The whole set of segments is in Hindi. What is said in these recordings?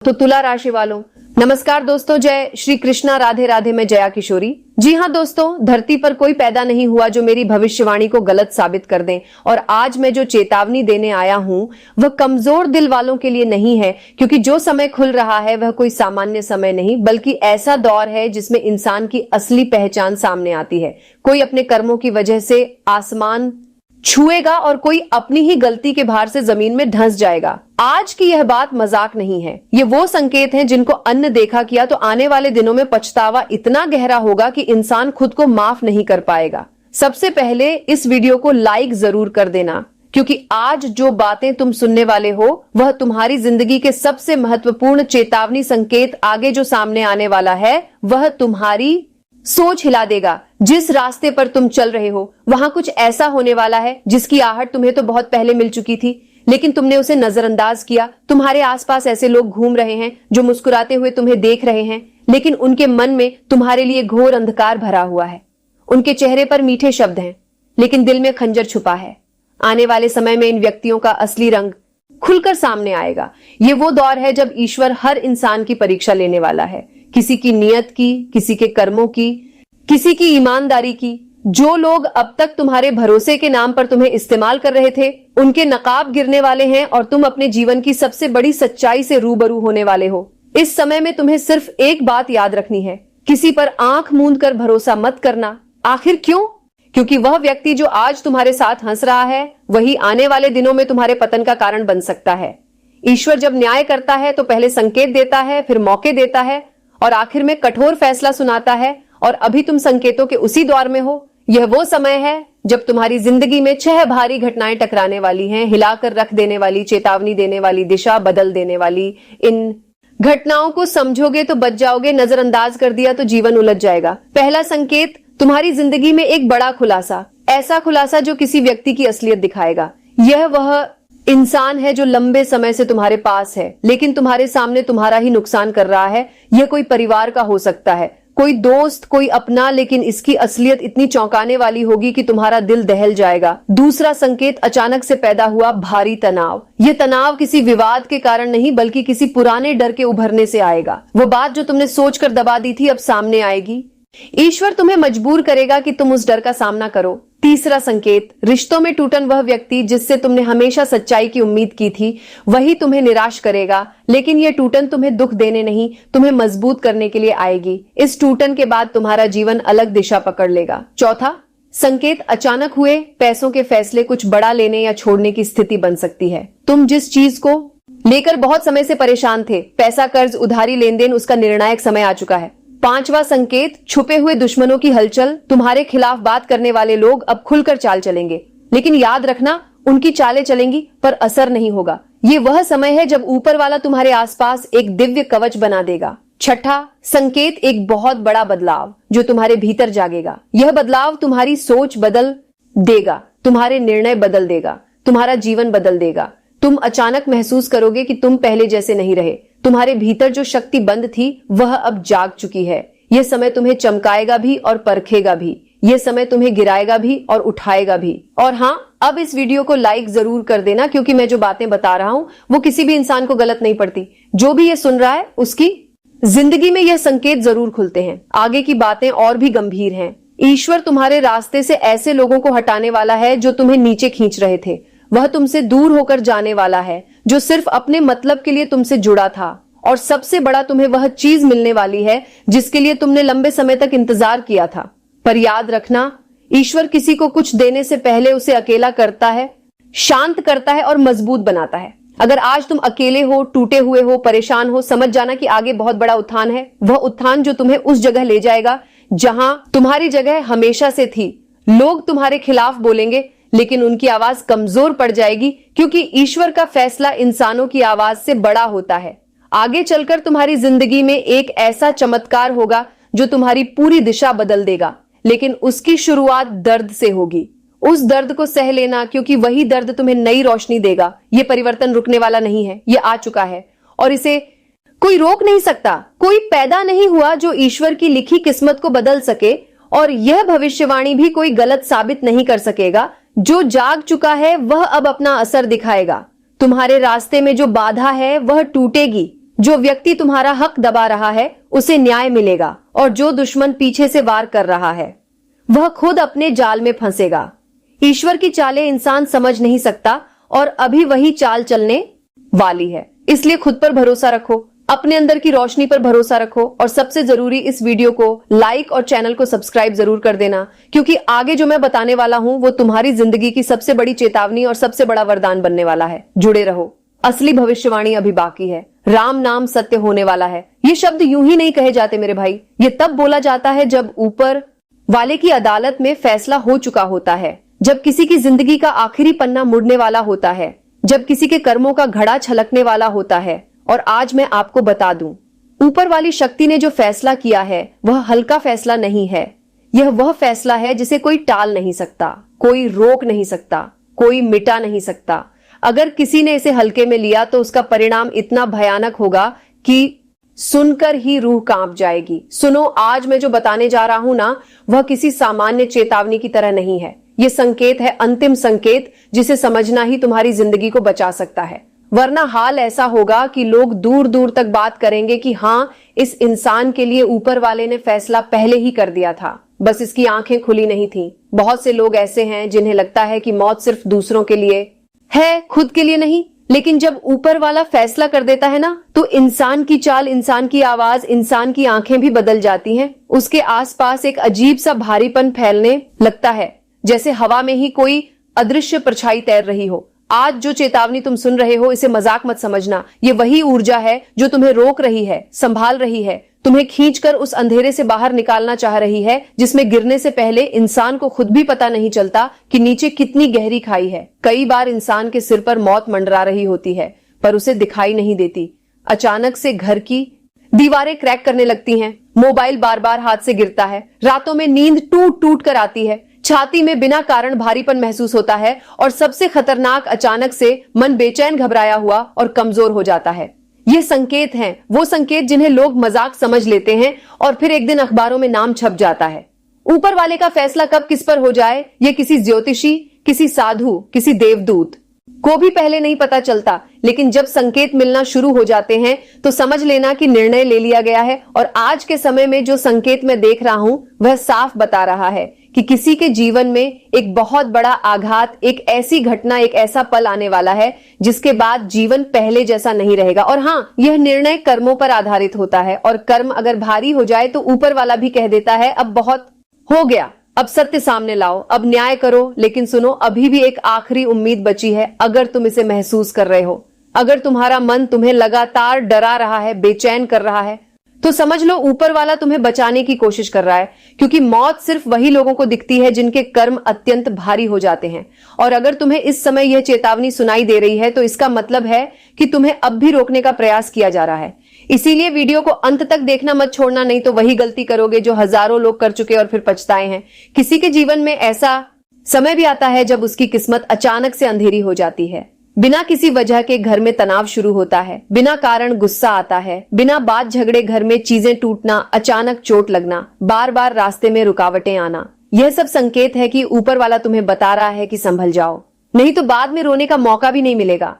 तो तुला राशि वालों, नमस्कार दोस्तों। जय श्री कृष्णा, राधे राधे। मैं जया किशोरी। जी हाँ दोस्तों, धरती पर कोई पैदा नहीं हुआ जो मेरी भविष्यवाणी को गलत साबित कर दे। और आज मैं जो चेतावनी देने आया हूँ वह कमजोर दिल वालों के लिए नहीं है, क्योंकि जो समय खुल रहा है वह कोई सामान्य समय नहीं, बल्कि ऐसा दौर है जिसमें इंसान की असली पहचान सामने आती है। कोई अपने कर्मों की वजह से आसमान छुएगा और कोई अपनी ही गलती के भार से जमीन में धंस जाएगा। आज की यह बात मजाक नहीं है। ये वो संकेत हैं जिनको अन्न देखा किया तो आने वाले दिनों में पछतावा इतना गहरा होगा कि इंसान खुद को माफ नहीं कर पाएगा। सबसे पहले इस वीडियो को लाइक जरूर कर देना, क्योंकि आज जो बातें तुम सुनने वाले हो वह तुम्हारी जिंदगी के सबसे महत्वपूर्ण चेतावनी संकेत। आगे जो सामने आने वाला है वह तुम्हारी सोच हिला देगा। जिस रास्ते पर तुम चल रहे हो वहां कुछ ऐसा होने वाला है जिसकी आहट तुम्हें तो बहुत पहले मिल चुकी थी, लेकिन तुमने उसे नजरअंदाज किया। तुम्हारे आसपास ऐसे लोग घूम रहे हैं जो मुस्कुराते हुए तुम्हें देख रहे हैं, लेकिन उनके मन में तुम्हारे लिए घोर अंधकार भरा हुआ है। उनके चेहरे पर मीठे शब्द हैं, लेकिन दिल में खंजर छुपा है। आने वाले समय में इन व्यक्तियों का असली रंग खुलकर सामने आएगा। ये वो दौर है जब ईश्वर हर इंसान की परीक्षा लेने वाला है, किसी की नीयत की, किसी के कर्मों की, किसी की ईमानदारी की। जो लोग अब तक तुम्हारे भरोसे के नाम पर तुम्हें इस्तेमाल कर रहे थे, उनके नकाब गिरने वाले हैं और तुम अपने जीवन की सबसे बड़ी सच्चाई से रूबरू होने वाले हो। इस समय में तुम्हें सिर्फ एक बात याद रखनी है, किसी पर आंख मूंद कर भरोसा मत करना। आखिर क्यों? क्योंकि वह व्यक्ति जो आज तुम्हारे साथ हंस रहा है वही आने वाले दिनों में तुम्हारे पतन का कारण बन सकता है। ईश्वर जब न्याय करता है तो पहले संकेत देता है, फिर मौके देता है और आखिर में कठोर फैसला सुनाता है। और अभी तुम संकेतों के उसी दौर में हो। यह वो समय है जब तुम्हारी जिंदगी में 6 भारी घटनाएं टकराने वाली हैं, हिलाकर रख देने वाली, चेतावनी देने वाली, दिशा बदल देने वाली। इन घटनाओं को समझोगे तो बच जाओगे, नजरअंदाज कर दिया तो जीवन उलझ जाएगा। पहला संकेत, तुम्हारी जिंदगी में एक बड़ा खुलासा, ऐसा खुलासा जो किसी व्यक्ति की असलियत दिखाएगा। यह वह इंसान है जो लंबे समय से तुम्हारे पास है, लेकिन तुम्हारे सामने तुम्हारा ही नुकसान कर रहा है। यह कोई परिवार का हो सकता है, कोई दोस्त, कोई अपना, लेकिन इसकी असलियत इतनी चौंकाने वाली होगी कि तुम्हारा दिल दहल जाएगा। दूसरा संकेत, अचानक से पैदा हुआ भारी तनाव। यह तनाव किसी विवाद के कारण नहीं, बल्कि किसी पुराने डर के उभरने से आएगा। वो बात जो तुमने सोचकर दबा दी थी अब सामने आएगी। ईश्वर तुम्हें मजबूर करेगा कि तुम उस डर का सामना करो। तीसरा संकेत, रिश्तों में टूटन। वह व्यक्ति जिससे तुमने हमेशा सच्चाई की उम्मीद की थी वही तुम्हें निराश करेगा, लेकिन यह टूटन तुम्हें दुख देने नहीं, तुम्हें मजबूत करने के लिए आएगी। इस टूटन के बाद तुम्हारा जीवन अलग दिशा पकड़ लेगा। चौथा संकेत, अचानक हुए पैसों के फैसले। कुछ बड़ा लेने या छोड़ने की स्थिति बन सकती है। तुम जिस चीज को लेकर बहुत समय से परेशान थे, पैसा, कर्ज, उधारी, लेन देन, उसका निर्णायक समय आ चुका है। पांचवा संकेत, छुपे हुए दुश्मनों की हलचल। तुम्हारे खिलाफ बात करने वाले लोग अब खुलकर चाल चलेंगे, लेकिन याद रखना उनकी चालें चलेंगी पर असर नहीं होगा। ये वह समय है जब ऊपर वाला तुम्हारे आसपास एक दिव्य कवच बना देगा। छठा संकेत, एक बहुत बड़ा बदलाव जो तुम्हारे भीतर जागेगा। यह बदलाव तुम्हारी सोच बदल देगा, तुम्हारे निर्णय बदल देगा, तुम्हारा जीवन बदल देगा। तुम अचानक महसूस करोगे कि तुम पहले जैसे नहीं रहे। तुम्हारे भीतर जो शक्ति बंद थी वह अब जाग चुकी है। यह समय तुम्हें चमकाएगा भी और परखेगा भी। यह समय तुम्हें गिराएगा भी और उठाएगा भी। और हाँ, अब इस वीडियो को लाइक जरूर कर देना, क्योंकि मैं जो बातें बता रहा हूं वो किसी भी इंसान को गलत नहीं पड़ती। जो भी ये सुन रहा है उसकी जिंदगी में यह संकेत जरूर खुलते हैं। आगे की बातें और भी गंभीर हैं। ईश्वर तुम्हारे रास्ते से ऐसे लोगों को हटाने वाला है जो तुम्हें नीचे खींच रहे थे। वह तुमसे दूर होकर जाने वाला है जो सिर्फ अपने मतलब के लिए तुमसे जुड़ा था। और सबसे बड़ा, तुम्हें वह चीज मिलने वाली है जिसके लिए तुमने लंबे समय तक इंतजार किया था। पर याद रखना, ईश्वर किसी को कुछ देने से पहले उसे अकेला करता है, शांत करता है और मजबूत बनाता है। अगर आज तुम अकेले हो, टूटे हुए हो, परेशान हो, समझ जाना कि आगे बहुत बड़ा उत्थान है। वह उत्थान जो तुम्हें उस जगह ले जाएगा जहां तुम्हारी जगह हमेशा से थी। लोग तुम्हारे खिलाफ बोलेंगे, लेकिन उनकी आवाज कमजोर पड़ जाएगी, क्योंकि ईश्वर का फैसला इंसानों की आवाज से बड़ा होता है। आगे चलकर तुम्हारी जिंदगी में एक ऐसा चमत्कार होगा जो तुम्हारी पूरी दिशा बदल देगा, लेकिन उसकी शुरुआत दर्द से होगी। उस दर्द को सह लेना, क्योंकि वही दर्द तुम्हें नई रोशनी देगा। यह परिवर्तन रुकने वाला नहीं है, यह आ चुका है और इसे कोई रोक नहीं सकता। कोई पैदा नहीं हुआ जो ईश्वर की लिखी किस्मत को बदल सके, और यह भविष्यवाणी भी कोई गलत साबित नहीं कर सकेगा। जो जाग चुका है वह अब अपना असर दिखाएगा। तुम्हारे रास्ते में जो बाधा है वह टूटेगी, जो व्यक्ति तुम्हारा हक दबा रहा है उसे न्याय मिलेगा, और जो दुश्मन पीछे से वार कर रहा है वह खुद अपने जाल में फंसेगा। ईश्वर की चालें इंसान समझ नहीं सकता और अभी वही चाल चलने वाली है। इसलिए खुद पर भरोसा रखो, अपने अंदर की रोशनी पर भरोसा रखो, और सबसे जरूरी इस वीडियो को लाइक और चैनल को सब्सक्राइब जरूर कर देना, क्योंकि आगे जो मैं बताने वाला हूं वो तुम्हारी जिंदगी की सबसे बड़ी चेतावनी और सबसे बड़ा वरदान बनने वाला है। जुड़े रहो, असली भविष्यवाणी अभी बाकी है। राम नाम सत्य होने वाला है। ये शब्द यूं ही नहीं कहे जाते मेरे भाई, ये तब बोला जाता है जब ऊपर वाले की अदालत में फैसला हो चुका होता है, जब किसी की जिंदगी का आखिरी पन्ना मुड़ने वाला होता है, जब किसी के कर्मों का घड़ा छलकने वाला होता है। और आज मैं आपको बता दूं, ऊपर वाली शक्ति ने जो फैसला किया है वह हल्का फैसला नहीं है। यह वह फैसला है जिसे कोई टाल नहीं सकता, कोई रोक नहीं सकता, कोई मिटा नहीं सकता। अगर किसी ने इसे हल्के में लिया तो उसका परिणाम इतना भयानक होगा कि सुनकर ही रूह कांप जाएगी। सुनो, आज मैं जो बताने जा रहा हूं ना, वह किसी सामान्य चेतावनी की तरह नहीं है। यह संकेत है, अंतिम संकेत, जिसे समझना ही तुम्हारी जिंदगी को बचा सकता है। वरना हाल ऐसा होगा कि लोग दूर दूर तक बात करेंगे कि हाँ, इस इंसान के लिए ऊपर वाले ने फैसला पहले ही कर दिया था, बस इसकी आंखें खुली नहीं थी। बहुत से लोग ऐसे हैं जिन्हें लगता है कि मौत सिर्फ दूसरों के लिए है, खुद के लिए नहीं। लेकिन जब ऊपर वाला फैसला कर देता है ना, तो इंसान की चाल, इंसान की आवाज, इंसान की आंखें भी बदल जाती हैं। उसके आसपास एक अजीब सा भारीपन फैलने लगता है, जैसे हवा में ही कोई अदृश्य परछाई तैर रही हो। आज जो चेतावनी तुम सुन रहे हो, इसे मजाक मत समझना। ये वही ऊर्जा है जो तुम्हें रोक रही है, संभाल रही है, तुम्हें खींचकर उस अंधेरे से बाहर निकालना चाह रही है, जिसमें गिरने से पहले इंसान को खुद भी पता नहीं चलता कि नीचे कितनी गहरी खाई है। कई बार इंसान के सिर पर मौत मंडरा रही होती है, पर उसे दिखाई नहीं देती। अचानक से घर की दीवारें क्रैक करने लगती हैं, मोबाइल बार बार हाथ से गिरता है, रातों में नींद टूट टूट कर आती है, छाती में बिना कारण भारीपन महसूस होता है, और सबसे खतरनाक, अचानक से मन बेचैन, घबराया हुआ और कमजोर हो जाता है। ये संकेत हैं, वो संकेत जिन्हें लोग मजाक समझ लेते हैं और फिर एक दिन अखबारों में नाम छप जाता है। ऊपर वाले का फैसला कब किस पर हो जाए, ये किसी ज्योतिषी, किसी साधु, किसी देवदूत को भी पहले नहीं पता चलता। लेकिन जब संकेत मिलना शुरू हो जाते हैं तो समझ लेना कि निर्णय ले लिया गया है। और आज के समय में जो संकेत मैं देख रहा हूं वह साफ बता रहा है कि किसी के जीवन में एक बहुत बड़ा आघात, एक ऐसी घटना, एक ऐसा पल आने वाला है जिसके बाद जीवन पहले जैसा नहीं रहेगा। और हाँ, यह निर्णय कर्मों पर आधारित होता है, और कर्म अगर भारी हो जाए तो ऊपर वाला भी कह देता है अब बहुत हो गया, अब सत्य सामने लाओ, अब न्याय करो। लेकिन सुनो, अभी भी एक आखिरी उम्मीद बची है। अगर तुम इसे महसूस कर रहे हो, अगर तुम्हारा मन तुम्हें लगातार डरा रहा है, बेचैन कर रहा है, तो समझ लो ऊपर वाला तुम्हें बचाने की कोशिश कर रहा है। क्योंकि मौत सिर्फ वही लोगों को दिखती है जिनके कर्म अत्यंत भारी हो जाते हैं। और अगर तुम्हें इस समय यह चेतावनी सुनाई दे रही है तो इसका मतलब है कि तुम्हें अब भी रोकने का प्रयास किया जा रहा है। इसीलिए वीडियो को अंत तक देखना मत छोड़ना, नहीं तो वही गलती करोगे जो हजारों लोग कर चुके और फिर पछताए हैं। किसी के जीवन में ऐसा समय भी आता है जब उसकी किस्मत अचानक से अंधेरी हो जाती है। बिना किसी वजह के घर में तनाव शुरू होता है, बिना कारण गुस्सा आता है, बिना बात झगड़े घर में चीजें टूटना, अचानक चोट लगना, बार बार रास्ते में रुकावटें आना। यह सब संकेत है कि ऊपर वाला तुम्हें बता रहा है कि संभल जाओ, नहीं तो बाद में रोने का मौका भी नहीं मिलेगा।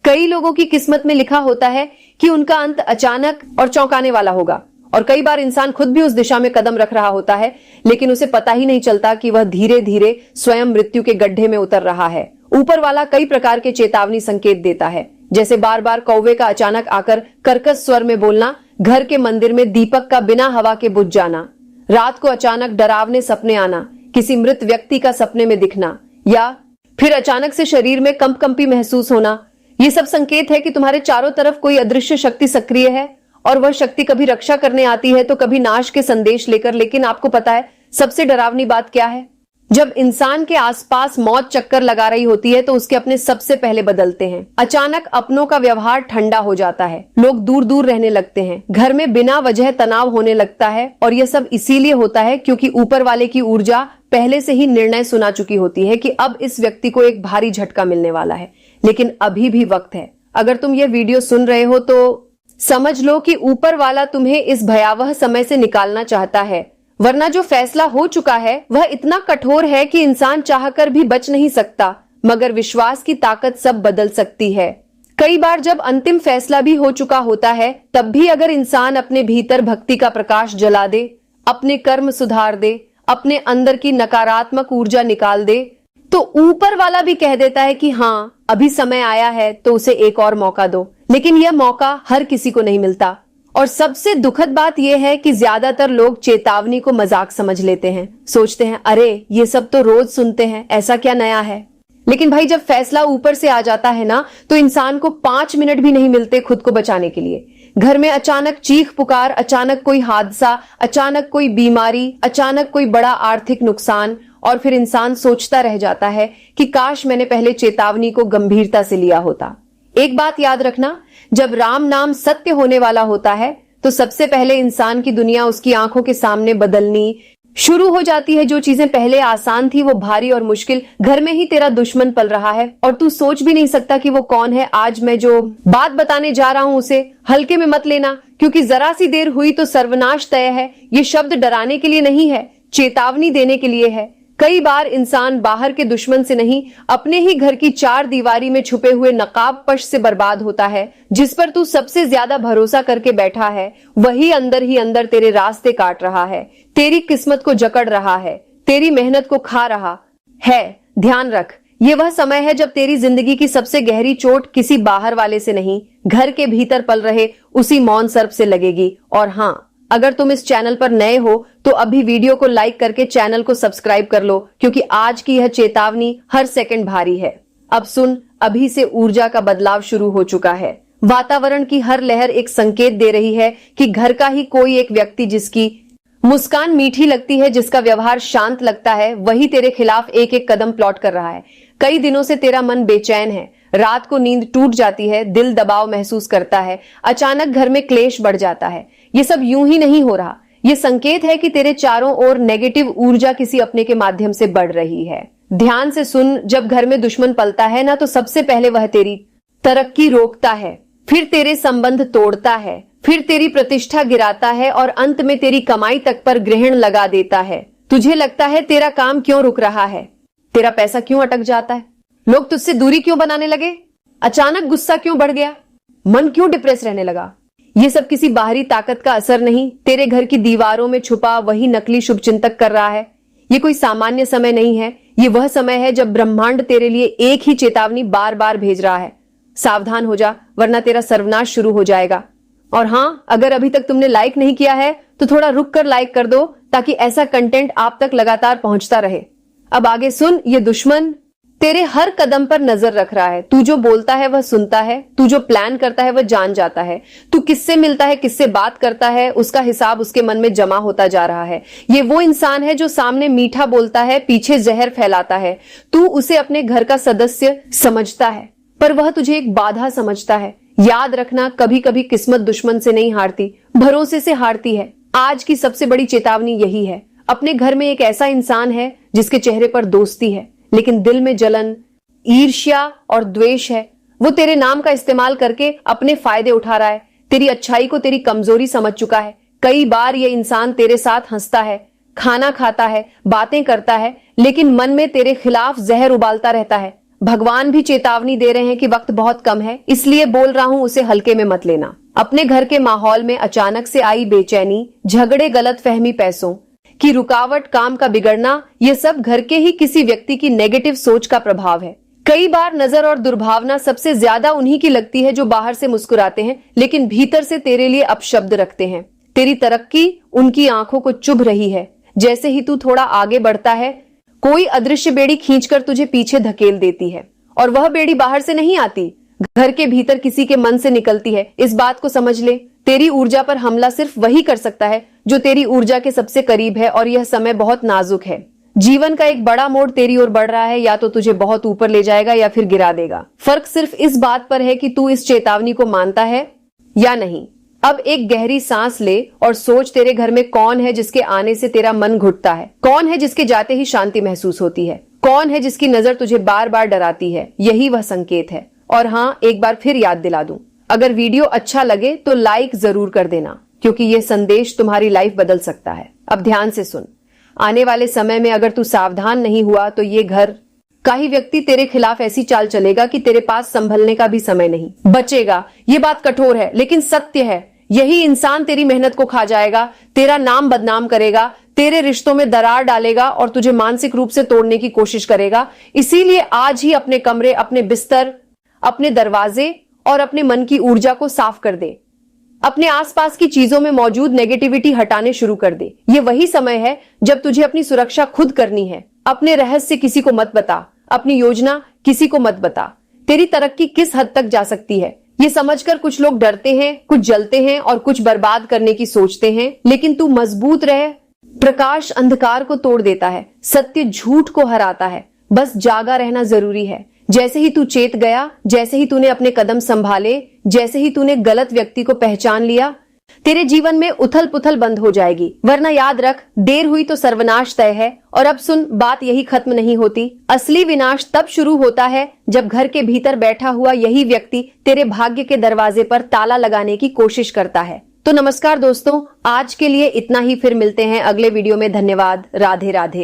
कई लोगों की किस्मत में लिखा होता है कि उनका अंत अचानक और चौंकाने वाला होगा, और कई बार इंसान खुद भी उस दिशा में कदम रख रहा होता है, लेकिन उसे पता ही नहीं चलता कि वह धीरे धीरे स्वयं मृत्यु के गड्ढे में उतर रहा है। ऊपर वाला कई प्रकार के चेतावनी संकेत देता है, जैसे बार बार कौवे का अचानक आकर कर्कश स्वर में बोलना, घर के मंदिर में दीपक का बिना हवा के बुझ जाना, रात को अचानक डरावने सपने आना, किसी मृत व्यक्ति का सपने में दिखना, या फिर अचानक से शरीर में कंपकंपी महसूस होना। ये सब संकेत है कि तुम्हारे चारों तरफ कोई अदृश्य शक्ति सक्रिय है, और वह शक्ति कभी रक्षा करने आती है तो कभी नाश के संदेश लेकर। लेकिन आपको पता है सबसे डरावनी बात क्या है? जब इंसान के आसपास मौत चक्कर लगा रही होती है तो उसके अपने सबसे पहले बदलते हैं। अचानक अपनों का व्यवहार ठंडा हो जाता है, लोग दूर दूर रहने लगते हैं, घर में बिना वजह तनाव होने लगता है। और यह सब इसीलिए होता है क्योंकि ऊपर वाले की ऊर्जा पहले से ही निर्णय सुना चुकी होती है कि अब इस व्यक्ति को एक भारी झटका मिलने वाला है। लेकिन अभी भी वक्त है। अगर तुम ये वीडियो सुन रहे हो तो समझ लो कि ऊपर वाला तुम्हें इस भयावह समय से निकालना चाहता है, वरना जो फैसला हो चुका है वह इतना कठोर है कि इंसान चाहकर भी बच नहीं सकता। मगर विश्वास की ताकत सब बदल सकती है। कई बार जब अंतिम फैसला भी हो चुका होता है, तब भी अगर इंसान अपने भीतर भक्ति का प्रकाश जला दे, अपने कर्म सुधार दे, अपने अंदर की नकारात्मक ऊर्जा निकाल दे, तो ऊपर वाला भी कह देता है कि हाँ, अभी समय आया है तो उसे एक और मौका दो। लेकिन यह मौका हर किसी को नहीं मिलता। और सबसे दुखद बात यह है कि ज्यादातर लोग चेतावनी को मजाक समझ लेते हैं, सोचते हैं अरे ये सब तो रोज सुनते हैं, ऐसा क्या नया है। लेकिन भाई जब फैसला ऊपर से आ जाता है ना, तो इंसान को 5 मिनट भी नहीं मिलते खुद को बचाने के लिए। घर में अचानक चीख पुकार, अचानक कोई हादसा, अचानक कोई बीमारी, अचानक कोई बड़ा आर्थिक नुकसान, और फिर इंसान सोचता रह जाता है कि काश मैंने पहले चेतावनी को गंभीरता से लिया होता। एक बात याद रखना, जब राम नाम सत्य होने वाला होता है तो सबसे पहले इंसान की दुनिया उसकी आंखों के सामने बदलनी शुरू हो जाती है। जो चीजें पहले आसान थी वो भारी और मुश्किल। घर में ही तेरा दुश्मन पल रहा है और तू सोच भी नहीं सकता कि वो कौन है। आज मैं जो बात बताने जा रहा हूं उसे हल्के में मत लेना, क्योंकि जरा सी देर हुई तो सर्वनाश तय है। ये शब्द डराने के लिए नहीं है, चेतावनी देने के लिए है। कई बार इंसान बाहर के दुश्मन से नहीं, अपने ही घर की 4 दीवारी में छुपे हुए नकाबपोश से बर्बाद होता है। जिस पर तू सबसे ज्यादा भरोसा करके बैठा है, वही अंदर ही अंदर तेरे रास्ते काट रहा है, तेरी किस्मत को जकड़ रहा है, तेरी मेहनत को खा रहा है। ध्यान रख, ये वह समय है जब तेरी जिंदगी की सबसे गहरी चोट किसी बाहर वाले से नहीं, घर के भीतर पल रहे उसी मौन सर्प से लगेगी। और हाँ, अगर तुम इस चैनल पर नए हो तो अभी वीडियो को लाइक करके चैनल को सब्सक्राइब कर लो, क्योंकि आज की यह चेतावनी हर सेकंड भारी है। अब सुन, अभी से ऊर्जा का बदलाव शुरू हो चुका है। वातावरण की हर लहर एक संकेत दे रही है कि घर का ही कोई एक व्यक्ति, जिसकी मुस्कान मीठी लगती है, जिसका व्यवहार शांत लगता है, वही तेरे खिलाफ एक एक कदम प्लॉट कर रहा है। कई दिनों से तेरा मन बेचैन है, रात को नींद टूट जाती है, दिल दबाव महसूस करता है, अचानक घर में क्लेश बढ़ जाता है। ये सब यूं ही नहीं हो रहा, ये संकेत है कि तेरे चारों ओर नेगेटिव ऊर्जा किसी अपने के माध्यम से बढ़ रही है। ध्यान से सुन, जब घर में दुश्मन पलता है ना, तो सबसे पहले वह तेरी तरक्की रोकता है, फिर तेरे संबंध तोड़ता है, फिर तेरी प्रतिष्ठा गिराता है और अंत में तेरी कमाई तक पर ग्रहण लगा देता है। तुझे लगता है तेरा काम क्यों रुक रहा है, तेरा पैसा क्यों अटक जाता है, लोग तुझसे दूरी क्यों बनाने लगे, अचानक गुस्सा क्यों बढ़ गया, मन क्यों डिप्रेस रहने लगा। ये सब किसी बाहरी ताकत का असर नहीं, तेरे घर की दीवारों में छुपा वही नकली शुभचिंतक कर रहा है। ये कोई सामान्य समय नहीं है, ये वह समय है जब ब्रह्मांड तेरे लिए एक ही चेतावनी बार बार भेज रहा है, सावधान हो जा वरना तेरा सर्वनाश शुरू हो जाएगा। और हाँ, अगर अभी तक तुमने लाइक नहीं किया है तो थोड़ा रुक कर लाइक कर दो, ताकि ऐसा कंटेंट आप तक लगातार पहुंचता रहे। अब आगे सुन, ये दुश्मन तेरे हर कदम पर नजर रख रहा है। तू जो बोलता है वह सुनता है, तू जो प्लान करता है वह जान जाता है, तू किससे मिलता है, किससे बात करता है, उसका हिसाब उसके मन में जमा होता जा रहा है। ये वो इंसान है जो सामने मीठा बोलता है, पीछे जहर फैलाता है। तू उसे अपने घर का सदस्य समझता है, पर वह तुझे एक बाधा समझता है। याद रखना, कभी कभी किस्मत दुश्मन से नहीं हारती, भरोसे से हारती है। आज की सबसे बड़ी चेतावनी यही है। अपने घर में एक ऐसा इंसान है जिसके चेहरे पर दोस्ती है, लेकिन दिल में जलन, ईर्ष्या और द्वेष है। वो तेरे नाम का इस्तेमाल करके अपने फायदे उठा रहा है, तेरी अच्छाई को तेरी कमजोरी समझ चुका है। कई बार ये इंसान तेरे साथ हंसता है, खाना खाता है, बातें करता है, लेकिन मन में तेरे खिलाफ जहर उबालता रहता है। भगवान भी चेतावनी दे रहे हैं कि वक्त बहुत कम है, इसलिए बोल रहा हूं, उसे हल्के में मत लेना। अपने घर के माहौल में अचानक से आई बेचैनी, झगड़े, गलतफहमी, पैसों की रुकावट, काम का बिगड़ना, ये सब घर के ही किसी व्यक्ति की नेगेटिव सोच का प्रभाव है। कई बार नजर और दुर्भावना सबसे ज्यादा उन्हीं की लगती है जो बाहर से मुस्कुराते हैं, लेकिन भीतर से तेरे लिए अपशब्द रखते हैं। तेरी तरक्की उनकी आंखों को चुभ रही है। जैसे ही तू थोड़ा आगे बढ़ता है, कोई अदृश्य बेड़ी खींचकर तुझे पीछे धकेल देती है, और वह बेड़ी बाहर से नहीं आती, घर के भीतर किसी के मन से निकलती है। इस बात को समझ ले, तेरी ऊर्जा पर हमला सिर्फ वही कर सकता है जो तेरी ऊर्जा के सबसे करीब है, और यह समय बहुत नाजुक है। जीवन का एक बड़ा मोड़ तेरी ओर बढ़ रहा है, या तो तुझे बहुत ऊपर ले जाएगा या फिर गिरा देगा। फर्क सिर्फ इस बात पर है कि तू इस चेतावनी को मानता है या नहीं। अब एक गहरी सांस ले और सोच, तेरे घर में कौन है जिसके आने से तेरा मन घुटता है, कौन है जिसके जाते ही शांति महसूस होती है, कौन है जिसकी नजर तुझे बार बार डराती है। यही वह संकेत है। और हाँ, एक बार फिर याद दिला दूं, अगर वीडियो अच्छा लगे तो लाइक जरूर कर देना, क्योंकि यह संदेश तुम्हारी लाइफ बदल सकता है। अब ध्यान से सुन, आने वाले समय में अगर तू सावधान नहीं हुआ तो ये घर का ही व्यक्ति तेरे खिलाफ ऐसी चाल चलेगा कि तेरे पास संभलने का भी समय नहीं बचेगा। ये बात कठोर है लेकिन सत्य है। यही इंसान तेरी मेहनत को खा जाएगा, तेरा नाम बदनाम करेगा, तेरे रिश्तों में दरार डालेगा और तुझे मानसिक रूप से तोड़ने की कोशिश करेगा। इसीलिए आज ही अपने कमरे, अपने बिस्तर, अपने दरवाजे और अपने मन की ऊर्जा को साफ कर दे। अपने आसपास की चीजों में मौजूद नेगेटिविटी हटाने शुरू कर दे। ये वही समय है जब तुझे अपनी सुरक्षा खुद करनी है। अपने रहस्य किसी को मत बता, अपनी योजना किसी को मत बता। तेरी तरक्की किस हद तक जा सकती है ये समझकर कुछ लोग डरते हैं, कुछ जलते हैं और कुछ बर्बाद करने की सोचते हैं, लेकिन तू मजबूत रहे। प्रकाश अंधकार को तोड़ देता है, सत्य झूठ को हराता है। बस जागा रहना जरूरी है। जैसे ही तू चेत गया, जैसे ही तूने अपने कदम संभाले, जैसे ही तूने गलत व्यक्ति को पहचान लिया, तेरे जीवन में उथल पुथल बंद हो जाएगी। वरना याद रख, देर हुई तो सर्वनाश तय है। और अब सुन, बात यही खत्म नहीं होती। असली विनाश तब शुरू होता है जब घर के भीतर बैठा हुआ यही व्यक्ति तेरे भाग्य के दरवाजे पर ताला लगाने की कोशिश करता है। तो नमस्कार दोस्तों, आज के लिए इतना ही। फिर मिलते हैं अगले वीडियो में। धन्यवाद। राधे राधे।